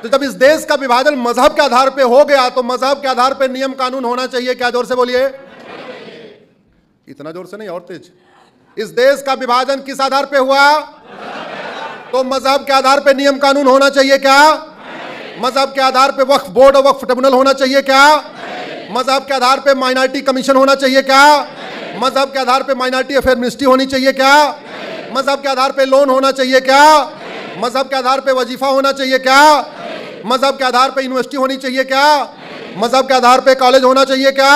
तो जब इस देश का विभाजन मजहब के आधार पे हो गया तो मजहब के आधार पे नियम कानून होना चाहिए क्या? जोर से बोलिए। इतना जोर से नहीं, और तेज। इस देश का विभाजन किस आधार पे हुआ? तो मजहब के आधार पे नियम कानून होना चाहिए क्या? मजहब के आधार पे वक्फ बोर्ड और वक्फ ट्रिब्यूनल होना चाहिए क्या? मजहब के आधार पे माइनॉरिटी कमीशन होना चाहिए क्या? मजहब के आधार पे माइनॉरिटी अफेयर मिनिस्ट्री होनी चाहिए क्या? मजहब के आधार पे लोन होना चाहिए क्या? मजहब के आधार पे वजीफा होना चाहिए क्या? मजहब के आधार पे यूनिवर्सिटी होनी चाहिए क्या? मजहब के आधार पे कॉलेज होना चाहिए क्या?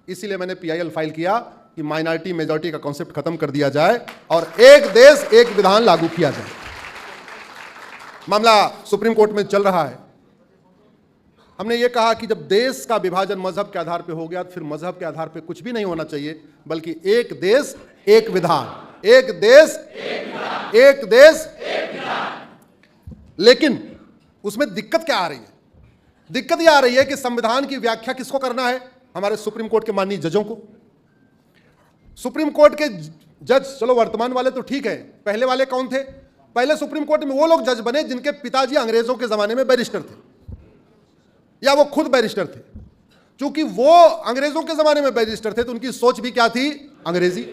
इसीलिए मैंने पीआईएल फाइल किया कि माइनॉरिटी मेजॉरिटी का कॉन्सेप्ट खत्म कर दिया जाए और एक देश एक विधान लागू किया जाए। मामला सुप्रीम कोर्ट में चल रहा है। हमने ये कहा कि जब देश का विभाजन मजहब के आधार पे हो गया तो फिर मजहब के आधार पे कुछ भी नहीं होना चाहिए, बल्कि एक देश एक विधान, एक देश एक देश। लेकिन उसमें दिक्कत क्या आ रही है? दिक्कत यह आ रही है कि संविधान की व्याख्या किसको करना है? हमारे सुप्रीम कोर्ट के माननीय जजों को। सुप्रीम कोर्ट के जज, चलो वर्तमान वाले तो ठीक है, पहले वाले कौन थे? पहले सुप्रीम कोर्ट में वो लोग जज बने जिनके पिताजी अंग्रेजों के जमाने में बैरिस्टर थे या वो खुद बैरिस्टर थे। क्योंकि वो अंग्रेजों के जमाने में बैरिस्टर थे तो उनकी सोच भी क्या थी? अंग्रेजी।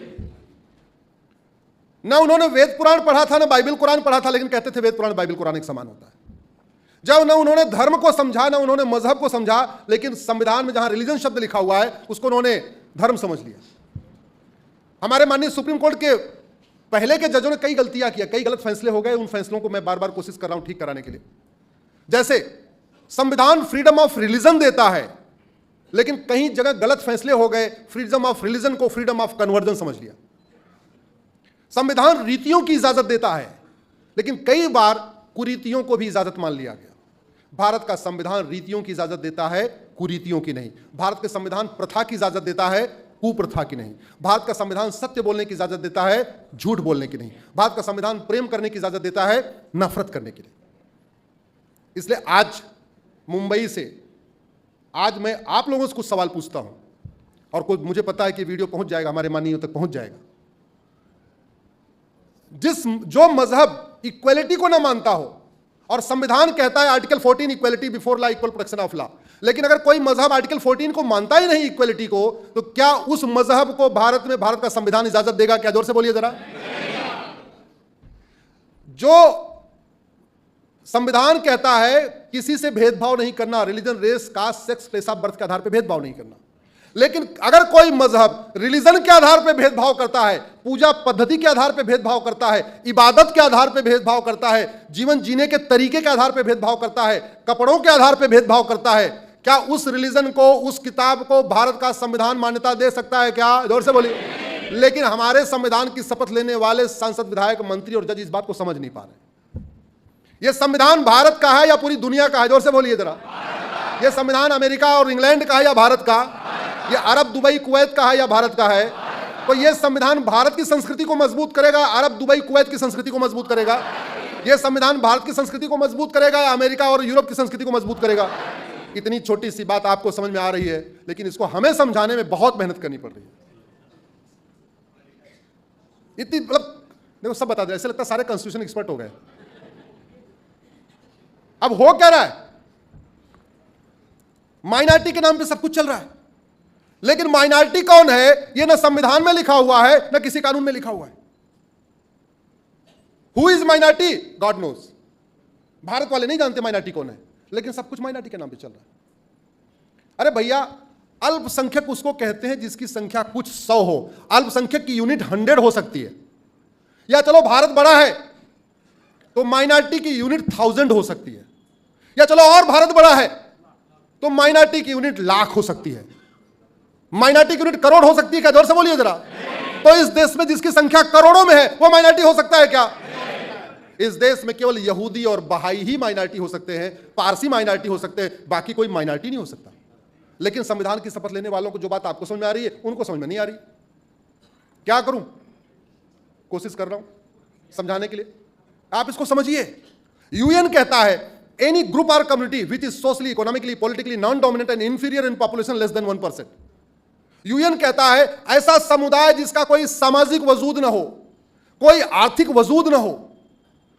ना उन्होंने वेद पुराण पढ़ा था ना बाइबल कुरान पढ़ा था, लेकिन कहते थे वेद पुराण बाइबल कुरान एक समान होता है। जब ना उन्होंने धर्म को समझा ना उन्होंने मजहब को समझा, लेकिन संविधान में जहां रिलीजन शब्द लिखा हुआ है उसको उन्होंने धर्म समझ लिया। हमारे माननीय सुप्रीम कोर्ट के पहले के जजों ने कई गलतियां किया, कई गलत फैसले हो गए। उन फैसलों को मैं बार बार कोशिश कर रहा हूं ठीक कराने के लिए। जैसे संविधान फ्रीडम ऑफ रिलीजन देता है, लेकिन कई जगह गलत फैसले हो गए, फ्रीडम ऑफ रिलीजन को फ्रीडम ऑफ कन्वर्जन समझ लिया। संविधान रीतियों की इजाजत देता है, लेकिन कई बार कुरीतियों को भी इजाजत मान लिया गया। भारत का संविधान रीतियों की इजाजत देता है, कुरीतियों की नहीं। भारत का संविधान प्रथा की इजाजत देता है, कुप्रथा की नहीं। भारत का संविधान सत्य बोलने की इजाजत देता है, झूठ बोलने की नहीं। भारत का संविधान प्रेम करने की इजाजत देता है, नफरत करने की नहीं। इसलिए आज मुंबई से आज मैं आप लोगों से कुछ सवाल पूछता हूं और कुछ मुझे पता है कि वीडियो पहुंच जाएगा, हमारे माननीयों तक पहुंच जाएगा। जो मजहब इक्वलिटी को ना मानता हो और संविधान कहता है article 14 equality before law equal protection of law, लेकिन अगर कोई मजहब आर्टिकल 14 को मानता ही नहीं इक्वलिटी को, तो क्या उस मजहब को भारत में भारत का संविधान इजाजत देगा क्या? जोर से बोलिए जरा। जो संविधान कहता है किसी से भेदभाव नहीं करना, religion race caste sex place of birth के आधार पर भेदभाव नहीं करना, लेकिन अगर कोई मजहब रिलीजन के आधार पर भेदभाव करता है, पूजा पद्धति के आधार पर भेदभाव करता है, इबादत के आधार पर भेदभाव करता है, जीवन जीने के तरीके के आधार पर भेदभाव करता है, कपड़ों के आधार पर भेदभाव करता है, क्या उस रिलीजन को, उस किताब को भारत का संविधान मान्यता दे सकता है क्या? जोर से बोलिए। लेकिन हमारे संविधान की शपथ लेने वाले सांसद, विधायक, मंत्री और जज इस बात को समझ नहीं पा रहे। यह संविधान भारत का है या पूरी दुनिया का है? जोर से बोलिए जरा। यह संविधान अमेरिका और इंग्लैंड का है या भारत का? यह अरब, दुबई, कुवैत का है या भारत का है? तो यह संविधान भारत की संस्कृति को मजबूत करेगा, अरब, दुबई, कुवैत की संस्कृति को मजबूत करेगा? यह संविधान भारत की संस्कृति को मजबूत करेगा या अमेरिका और यूरोप की संस्कृति को मजबूत करेगा? इतनी छोटी सी बात आपको समझ में आ रही है, लेकिन इसको हमें समझाने में बहुत मेहनत करनी पड़ रही है। इतनी देखो सब बता दे, ऐसे लगता है सारे कॉन्स्टिट्यूशन एक्सपर्ट हो गए। अब हो क्या रहा है? माइनॉरिटी के नाम पे सब कुछ चल रहा है, लेकिन माइनॉरिटी कौन है ये ना संविधान में लिखा हुआ है ना किसी कानून में लिखा हुआ है। Who is minority? God knows. Bharat वाले नहीं जानते माइनॉरिटी कौन है, लेकिन सब कुछ माइनॉरिटी के नाम पे चल रहा है। अरे भैया, अल्पसंख्यक उसको कहते हैं जिसकी संख्या कुछ 100 हो। अल्पसंख्यक की यूनिट 100 हो सकती है, या चलो भारत बड़ा है तो माइनॉरिटी की यूनिट 1000 हो सकती है, या चलो और भारत बड़ा है तो माइनॉरिटी की यूनिट लाख हो सकती है, माइनॉरिटी की यूनिट करोड़ हो सकती है क्या? जोर से बोलिए जरा। तो इस देश में जिसकी संख्या करोड़ों में है वो माइनॉरिटी हो सकता है क्या? इस देश में केवल यहूदी और बहाई ही माइनॉरिटी हो सकते हैं, पारसी माइनॉरिटी हो सकते हैं, बाकी कोई माइनॉरिटी नहीं हो सकता। लेकिन संविधान की शपथ लेने वालों को जो बात आपको समझ में आ रही है उनको समझ में नहीं आ रही। क्या करूं? कोशिश कर रहा हूं समझाने के लिए, आप इसको समझिए। यूएन कहता है एनी ग्रुप और community which is socially, economically, politically non dominant and inferior in population less than 1%। UN कहता है ऐसा समुदाय जिसका कोई सामाजिक वजूद ना हो, कोई आर्थिक वजूद ना हो,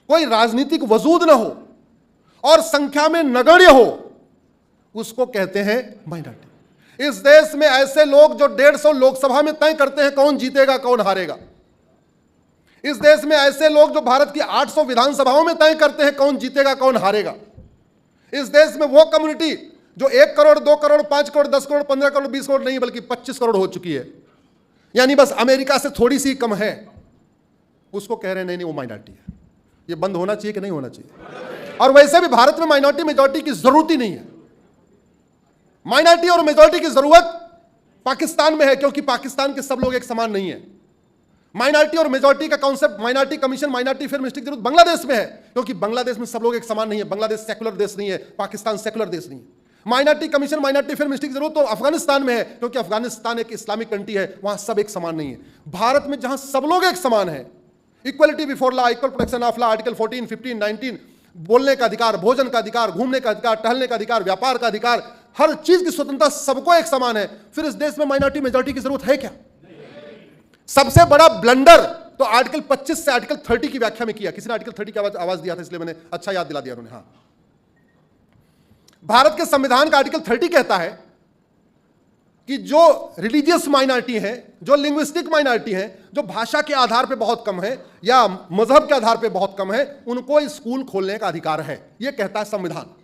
कोई राजनीतिक वजूद ना हो, और संख्या में नगण्य हो, उसको कहते हैं माइनॉरिटी। इस देश में ऐसे लोग जो 150 लोकसभा में तय करते हैं कौन जीतेगा कौन हारेगा। इस देश में ऐसे लोग जो भारत की 800 विधानसभाओं में तय करते हैं कौन जीतेगा कौन हारेगा। इस देश में वो कम्युनिटी जो 1 करोड़ 2 करोड़ 5 करोड़ 10 करोड़ 15 करोड़ 20 करोड़ नहीं बल्कि 25 करोड़ हो चुकी है, यानी बस अमेरिका से थोड़ी सी कम है, उसको कह रहे हैं नहीं वो माइनॉरिटी है। ये बंद होना चाहिए कि नहीं होना चाहिए। और वैसे भी भारत में माइनॉरिटी मेजॉरिटी की जरूरत ही नहीं है। माइनॉरिटी और मेजॉरिटी की जरूरत पाकिस्तान में है, क्योंकि पाकिस्तान के सब लोग एक समान नहीं है। माइनॉरिटी और मेजॉरिटी का concept, minority commission, minority film mistake जरूरत बांग्लादेश में है, क्योंकि बांग्लादेश में सब लोग एक समान नहीं है। बांग्लादेश सेकुलर देश नहीं है, पाकिस्तान सेकुलर देश नहीं है। Minority commission, minority film mistake जरूरत तो अफगानिस्तान में है, क्योंकि अफगानिस्तान एक इस्लामिक कंट्री है, वहां सब एक समान नहीं है। भारत में जहां सब लोग एक समान है, equality before law, equal protection of law, article 14, 15, 19, बोलने का अधिकार, भोजन का अधिकार, घूमने का अधिकार, टहलने का अधिकार, व्यापार का अधिकार, हर चीज की स्वतंत्रता, सबको एक समान है। फिर इस देश में माइनॉरिटी मेजॉरिटी की जरूरत है क्या? सबसे बड़ा ब्लंडर तो आर्टिकल 25 से आर्टिकल 30 की व्याख्या में किया। किसी ने आर्टिकल 30 की आवाज दिया था, इसलिए मैंने अच्छा याद दिला दिया उन्होंने। हाँ, भारत के संविधान का आर्टिकल 30 कहता है कि जो रिलीजियस माइनॉरिटी है, जो लिंग्विस्टिक माइनॉरिटी है, जो भाषा के आधार पे बहुत कम है या मजहब के आधार पे बहुत कम है, उनको स्कूल खोलने का अधिकार है, यह कहता है संविधान।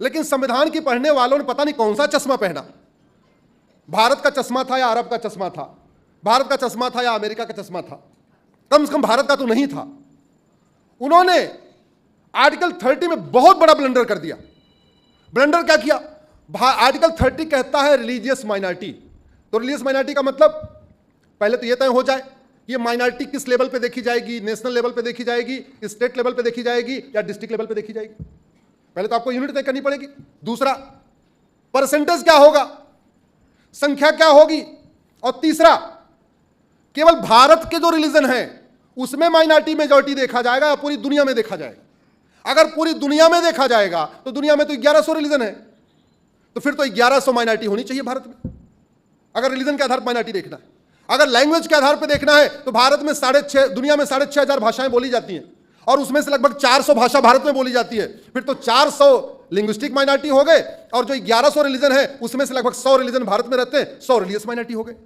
लेकिन संविधान की पढ़ने वालों ने पता नहीं कौन सा चश्मा पहना, भारत का चश्मा था या अरब का चश्मा था, भारत का चश्मा था या अमेरिका का चश्मा था, कम से कम भारत का तो नहीं था। उन्होंने आर्टिकल 30 में बहुत बड़ा ब्लंडर कर दिया। ब्लंडर क्या किया? आर्टिकल 30 कहता है रिलीजियस माइनॉरिटी। तो रिलीजियस माइनॉरिटी का मतलब पहले तो यह तय हो जाए ये माइनॉरिटी किस लेवल पे देखी जाएगी, नेशनल लेवल पे देखी जाएगी, स्टेट लेवल पे देखी जाएगी या डिस्ट्रिक्ट लेवल पे देखी जाएगी। पहले तो आपको यूनिट तय करनी पड़ेगी। दूसरा, परसेंटेज क्या होगा, संख्या क्या होगी, और तीसरा, केवल भारत के जो रिलीजन है उसमें माइनॉरिटी मेजॉरिटी देखा जाएगा या पूरी दुनिया में देखा जाएगा। अगर पूरी दुनिया में देखा जाएगा तो दुनिया में तो 1100 रिलीजन है, तो फिर तो 1100 माइनॉरिटी होनी चाहिए भारत में, अगर रिलीजन के आधार पर माइनॉरिटी देखना है। अगर लैंग्वेज के आधार पर देखना है तो भारत में दुनिया में 6,500 भाषाएं बोली जाती हैं और उसमें से लगभग 400 भाषा भारत में बोली जाती है। फिर तो 400 लिंग्विस्टिक माइनॉरिटी हो गए, और जो 1100 रिलीजन है उसमें से लगभग 100 रिलीजन भारत में रहते हैं, 100 रिलीजियस माइनॉरिटी हो गए।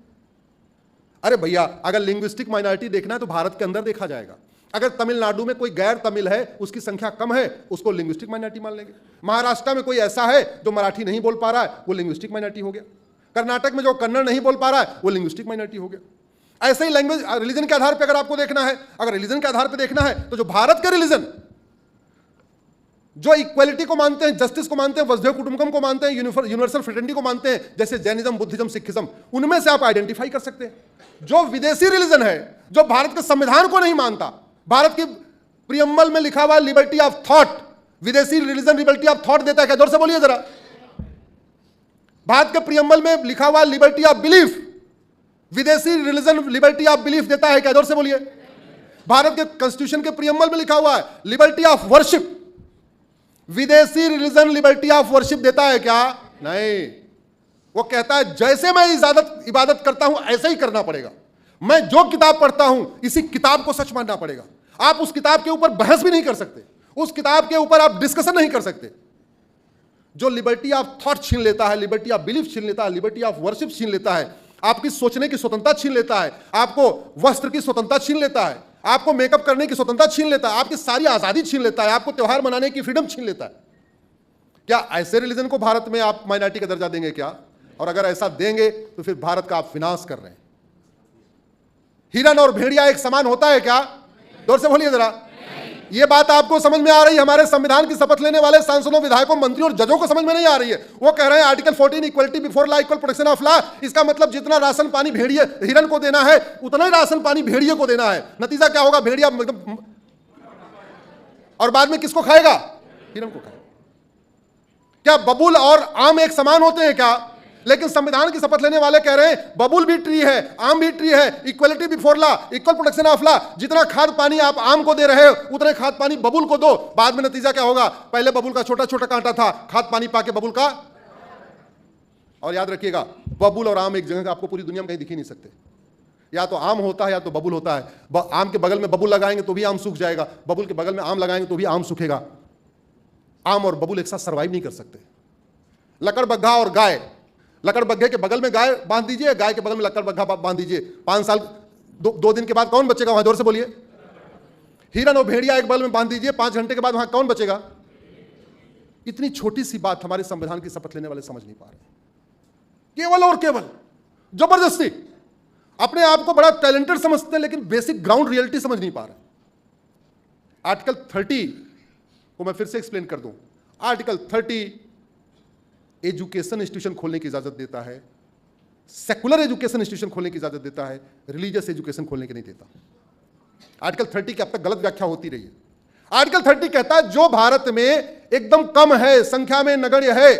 अरे भैया, अगर लिंग्विस्टिक माइनॉरिटी देखना है तो भारत के अंदर देखा जाएगा। अगर तमिलनाडु में कोई गैर तमिल है, उसकी संख्या कम है, उसको लिंग्विस्टिक माइनॉरिटी मान लेंगे। महाराष्ट्र में कोई ऐसा है जो मराठी नहीं बोल पा रहा है, वो लिंग्विस्टिक माइनॉरिटी हो गया। कर्नाटक में जो कन्नड़ नहीं बोल पा रहा है, वो लिंग्विस्टिक माइनॉरिटी हो गया। ऐसे ही लैंग्वेज, रिलीजन के आधार पर अगर आपको देखना है, अगर रिलीजन के आधार पर देखना है तो जो भारत के रिलीजन जो इक्वलिटी को मानते हैं, जस्टिस को मानते हैं, वसुधैव कुटुंबकम को मानते हैं, यूनिवर्सल फ्रेटर्निटी को मानते हैं, जैसे जैनिज्म, बुद्धिज्म, सिखिज्म, उनमें से आप आइडेंटिफाई कर सकते हैं। जो विदेशी रिलीजन है, जो भारत के संविधान को नहीं मानता, भारत की प्रियम्बल में लिखा हुआ लिबर्टी ऑफ थॉट, विदेशी रिलीजन लिबर्टी ऑफ थॉट देता है क्या? जोर से बोलिए जरा। भारत के प्रियम्बल में लिखा हुआ लिबर्टी ऑफ बिलीफ, विदेशी रिलीजन लिबर्टी ऑफ बिलीफ देता है क्या? जोर से बोलिए। भारत के कॉन्स्टिट्यूशन के प्रियम्बल में लिखा हुआ है लिबर्टी ऑफ वर्शिप, विदेशी रिलीजन लिबर्टी ऑफ वर्शिप देता है क्या? नहीं। वो कहता है जैसे मैं इबादत करता हूं ऐसे ही करना पड़ेगा। मैं जो किताब पढ़ता हूं इसी किताब को सच मानना पड़ेगा। आप उस किताब के ऊपर बहस भी नहीं कर सकते, उस किताब के ऊपर आप डिस्कशन नहीं कर सकते। जो लिबर्टी ऑफ थॉट छीन लेता है, लिबर्टी ऑफ बिलीफ छीन लेता है, लिबर्टी ऑफ वर्शिप छीन लेता है, आपकी सोचने की स्वतंत्रता छीन लेता है, आपको वस्त्र की स्वतंत्रता छीन लेता है, आपको मेकअप करने की स्वतंत्रता छीन लेता है, आपकी सारी आजादी छीन लेता है, आपको त्योहार मनाने की फ्रीडम छीन लेता है। क्या ऐसे रिलीजन को भारत में आप माइनॉरिटी का दर्जा देंगे क्या? और अगर ऐसा देंगे तो फिर भारत का आप विनाश कर रहे हैं। हिरन और भेड़िया एक समान होता है क्या? जोर से बोलिए जरा। ये बात आपको समझ में आ रही है? हमारे संविधान की शपथ लेने वाले सांसदों, विधायकों, मंत्रियों और जजों को समझ में नहीं आ रही है। वो कह रहे हैं article 14 equality before law, equal protection of law, इसका मतलब जितना राशन पानी भेड़िए हिरन को देना है उतना ही राशन पानी भेड़िए को देना है। नतीजा क्या होगा? भेड़िया मतलब, और बाद में किसको खाएगा? हिरन को खाएगा। क्या बबूल और आम एक समान होते हैं क्या? लेकिन संविधान की शपथ लेने वाले कह रहे हैं बबूल भी ट्री है, आम भी ट्री है, equality before law, equal protection of law. जितना खाद पानी आप आम को दे रहे हो उतने खाद पानी बबूल को दो। बाद में नतीजा क्या होगा? पहले बबूल का छोटा छोटा कांटा था, खाद पानी पाके बबूल का। और याद रखिएगा, बबूल और आम एक जगह आपको पूरी दुनिया में कहीं दिख ही नहीं सकते। या तो आम होता है या तो बबूल होता है। आम के बगल में बबूल लगाएंगे तो भी आम सूख जाएगा, बबूल के बगल में आम लगाएंगे तो भी आम सूखेगा। आम और बबुल एक साथ सर्वाइव नहीं कर सकते। लकड़बग्घा और गाय, लकड़बग्घे के बगल में गाय बांध दीजिए, गाय के बगल में लकड़बग्घा बांध दीजिए, 5 साल 2 दिन के बाद कौन बचेगा वहां? जोर से बोलिए। हिरन और भेड़िया एक बगल में बांध दीजिए, 5 घंटे के बाद वहां कौन बचेगा? इतनी छोटी सी बात हमारे संविधान की शपथ लेने वाले समझ नहीं पा रहे। केवल और केवल जबरदस्ती अपने आप को बड़ा टैलेंटेड समझते हैं, लेकिन बेसिक ग्राउंड रियलिटी समझ नहीं पा रहे। आर्टिकल 30 को मैं फिर से एक्सप्लेन कर दूं। आर्टिकल 30 एजुकेशन इंस्टीट्यूशन खोलने की इजाजत देता है, सेकुलर एजुकेशन इंस्टीट्यूशन खोलने की इजाजत देता है, रिलीजियस एजुकेशन खोलने की नहीं देता। आर्टिकल 30 की अब तक गलत व्याख्या होती रही है। आर्टिकल 30 कहता है जो भारत में एकदम कम है, संख्या में नगण्य है,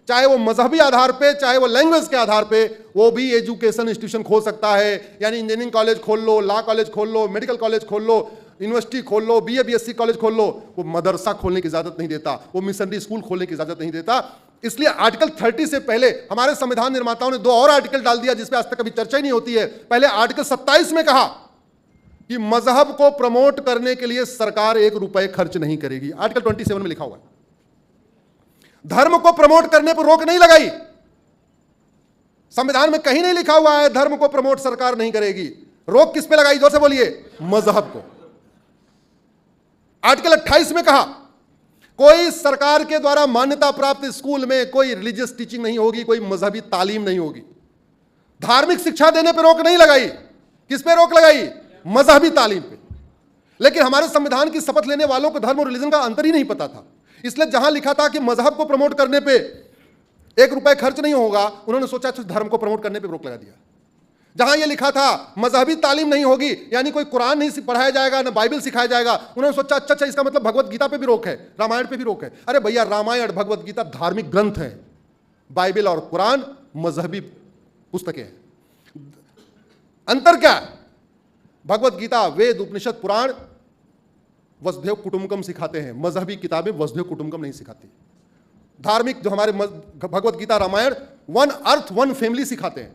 चाहे वो मजहबी आधार पे, चाहे वो लैंग्वेज के आधार पे, वो भी एजुकेशन इंस्टीट्यूशन खोल सकता है। यानी इंजीनियरिंग कॉलेज खोल लो, लॉ कॉलेज खोल लो, मेडिकल कॉलेज खोल लो, यूनिवर्सिटी खोल लो, बीए बीएससी कॉलेज खोल लो। वो मदरसा खोलने की इजाजत नहीं देता, वो मिशनरी स्कूल खोलने की इजाजत नहीं देता। इसलिए आर्टिकल 30 से पहले हमारे संविधान निर्माताओं ने 2 और आर्टिकल डाल दिया जिसपे आज तक कभी चर्चा ही नहीं होती है। पहले आर्टिकल 27 में कहा कि मजहब को प्रमोट करने के लिए सरकार 1 रुपए खर्च नहीं करेगी। आर्टिकल 27 में लिखा हुआ है। धर्म को प्रमोट करने पर रोक नहीं लगाई। संविधान में कहीं नहीं लिखा हुआ है धर्म को प्रमोट सरकार नहीं करेगी। रोक किस पे लगाई? जोर से बोलिए। मजहब को। आर्टिकल 28 में कहा कोई सरकार के द्वारा मान्यता प्राप्त स्कूल में कोई रिलीजियस टीचिंग नहीं होगी, कोई मजहबी तालीम नहीं होगी। धार्मिक शिक्षा देने पर रोक नहीं लगाई। किस पे रोक लगाई? मजहबी तालीम पे। लेकिन हमारे संविधान की शपथ लेने वालों को धर्म और रिलीजन का अंतर ही नहीं पता था। इसलिए जहां लिखा था कि मजहब को प्रमोट करने पे 1 रुपए खर्च नहीं होगा, उन्होंने सोचा धर्म को प्रमोट करने पे रोक लगा दिया। जहां यह लिखा था मजहबी तालीम नहीं होगी, यानी कोई कुरान नहीं पढ़ाया जाएगा, ना बाइबल सिखाया जाएगा, उन्होंने सोचा अच्छा इसका मतलब भगवत गीता पे भी रोक है, रामायण पे भी रोक है। अरे भैया, रामायण भगवत गीता धार्मिक ग्रंथ है, बाइबल और कुरान मजहबी पुस्तकें हैं। अंतर क्या है? भगवत गीता, वेद, उपनिषद, पुराण वसुधैव कुटुंबकम सिखाते हैं, मजहबी किताबें वसुधैव कुटुंबकम नहीं सिखाती। धार्मिक जो हमारे भगवत गीता, रामायण 1 अर्थ 1 फैमिली सिखाते हैं।